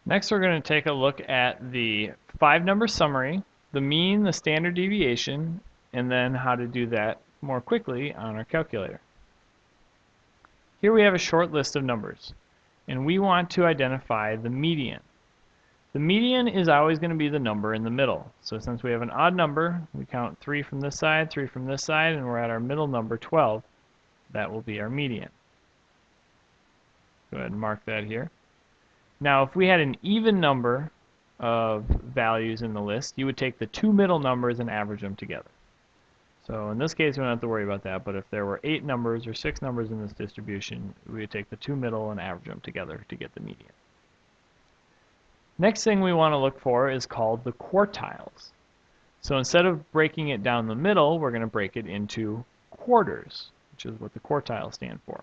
Next, we're going to take a look at the 5-number summary, the mean, the standard deviation, and then how to do that more quickly on our calculator. Here we have a short list of numbers, and we want to identify the median. The median is always going to be the number in the middle. So since we have an odd number, we count 3 from this side, 3 from this side, and we're at our middle number, 12. That will be our median. Go ahead and mark that here. Now, if we had an even number of values in the list, you would take the two middle numbers and average them together. So in this case, we don't have to worry about that, but if there were 8 numbers or 6 numbers in this distribution, we would take the two middle and average them together to get the median. Next thing we want to look for is called the quartiles. So instead of breaking it down the middle, we're going to break it into quarters, which is what the quartiles stand for.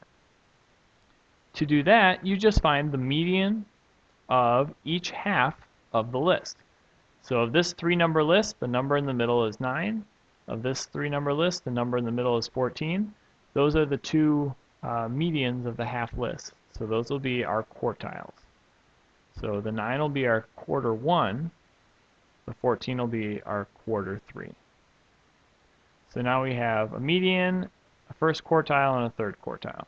To do that, you just find the median of each half of the list. So of this 3-number list, the number in the middle is 9. Of this 3-number list, the number in the middle is 14. Those are the two medians of the half list. So those will be our quartiles. So the 9 will be our quarter 1. The 14 will be our quarter 3. So now we have a median, a first quartile, and a third quartile.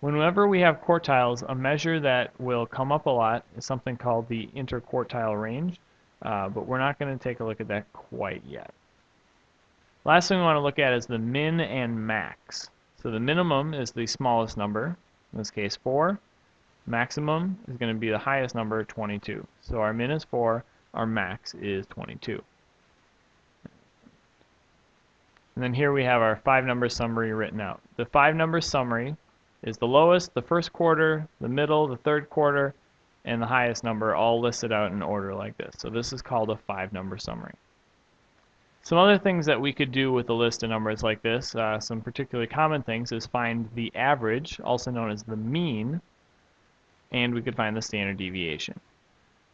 Whenever we have quartiles, a measure that will come up a lot is something called the interquartile range, but we're not going to take a look at that quite yet. Last thing we want to look at is the min and max. So the minimum is the smallest number, in this case 4. Maximum is going to be the highest number, 22. So our min is 4, our max is 22. And then here we have our 5-number summary written out. The 5-number summary is the lowest, the first quarter, the middle, the third quarter, and the highest number all listed out in order like this. So this is called a 5-number summary. Some other things that we could do with a list of numbers like this, some particularly common things, is find the average, also known as the mean, and we could find the standard deviation.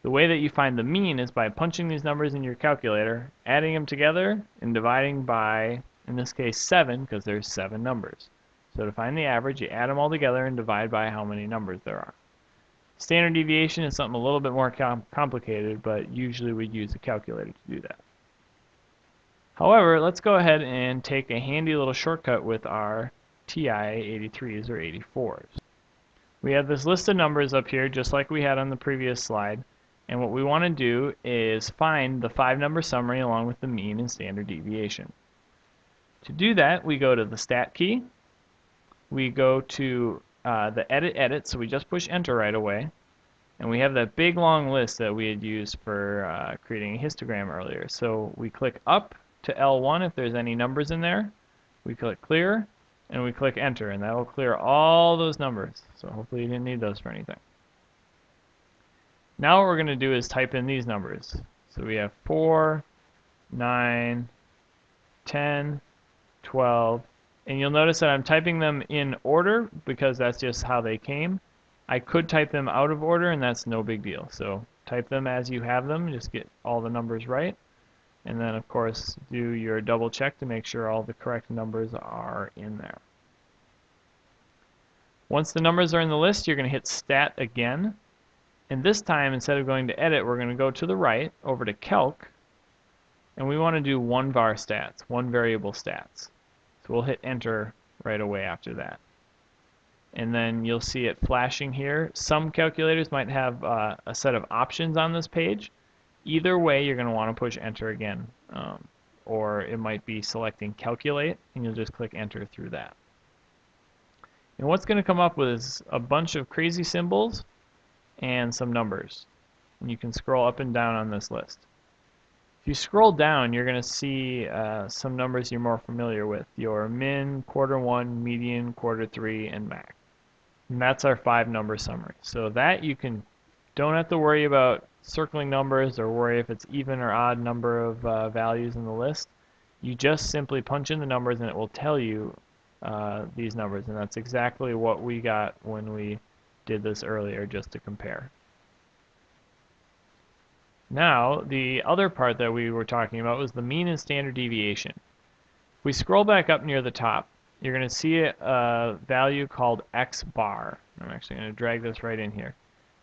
The way that you find the mean is by punching these numbers in your calculator, adding them together, and dividing by, in this case, 7, because there's 7 numbers. So to find the average, you add them all together and divide by how many numbers there are. Standard deviation is something a little bit more complicated, but usually we use a calculator to do that. However, let's go ahead and take a handy little shortcut with our TI-83s or 84s. We have this list of numbers up here just like we had on the previous slide, and what we want to do is find the 5-number summary along with the mean and standard deviation. To do that, we go to the Stat key, we go to the Edit, so we just push Enter right away, and we have that big long list that we had used for creating a histogram earlier. So we click up to L1 if there's any numbers in there, we click Clear, and we click Enter, and that will clear all those numbers. So hopefully you didn't need those for anything. Now what we're going to do is type in these numbers. So we have 4, 9, 10, 12, and you'll notice that I'm typing them in order because that's just how they came. I could type them out of order, and that's no big deal. So type them as you have them, just get all the numbers right. And then, of course, do your double check to make sure all the correct numbers are in there. Once the numbers are in the list, you're going to hit Stat again. And this time, instead of going to Edit, we're going to go to the right, over to Calc, and we want to do one var stats, one variable stats. So we'll hit Enter right away after that. And then you'll see it flashing here. Some calculators might have a set of options on this page. Either way, you're going to want to push Enter again. Or it might be selecting Calculate, and you'll just click Enter through that. And what's going to come up with is a bunch of crazy symbols and some numbers. And you can scroll up and down on this list. If you scroll down, you're going to see some numbers you're more familiar with. Your min, quarter 1, median, quarter 3, and max. And that's our 5-number summary. So that you don't have to worry about circling numbers or worry if it's even or odd number of values in the list. You just simply punch in the numbers and it will tell you these numbers, and that's exactly what we got when we did this earlier just to compare. Now, the other part that we were talking about was the mean and standard deviation. If we scroll back up near the top, you're going to see a value called x bar. I'm actually going to drag this right in here.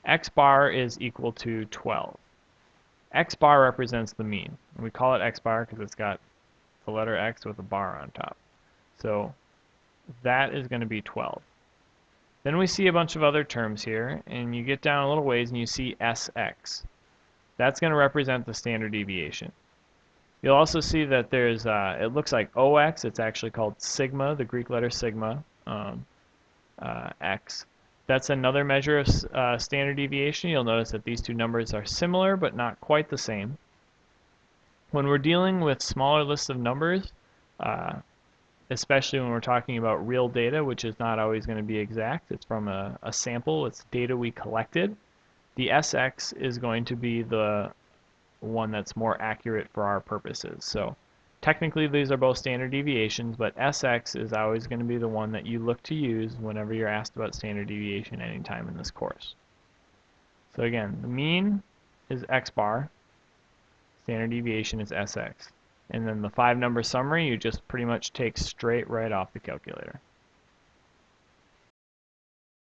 X bar is equal to 12. X bar represents the mean. And we call it X bar because it's got the letter X with a bar on top. So that is going to be 12. Then we see a bunch of other terms here, and you get down a little ways and you see SX. That's going to represent the standard deviation. You'll also see that there's, it looks like OX, it's actually called sigma, the Greek letter sigma, X. That's another measure of standard deviation. You'll notice that these two numbers are similar but not quite the same. When we're dealing with smaller lists of numbers, especially when we're talking about real data, which is not always going to be exact, it's from a sample, it's data we collected, the SX is going to be the one that's more accurate for our purposes. So technically these are both standard deviations, but SX is always going to be the one that you look to use whenever you're asked about standard deviation anytime in this course. So again, the mean is X bar, standard deviation is SX. And then the 5-number summary you just pretty much take straight right off the calculator.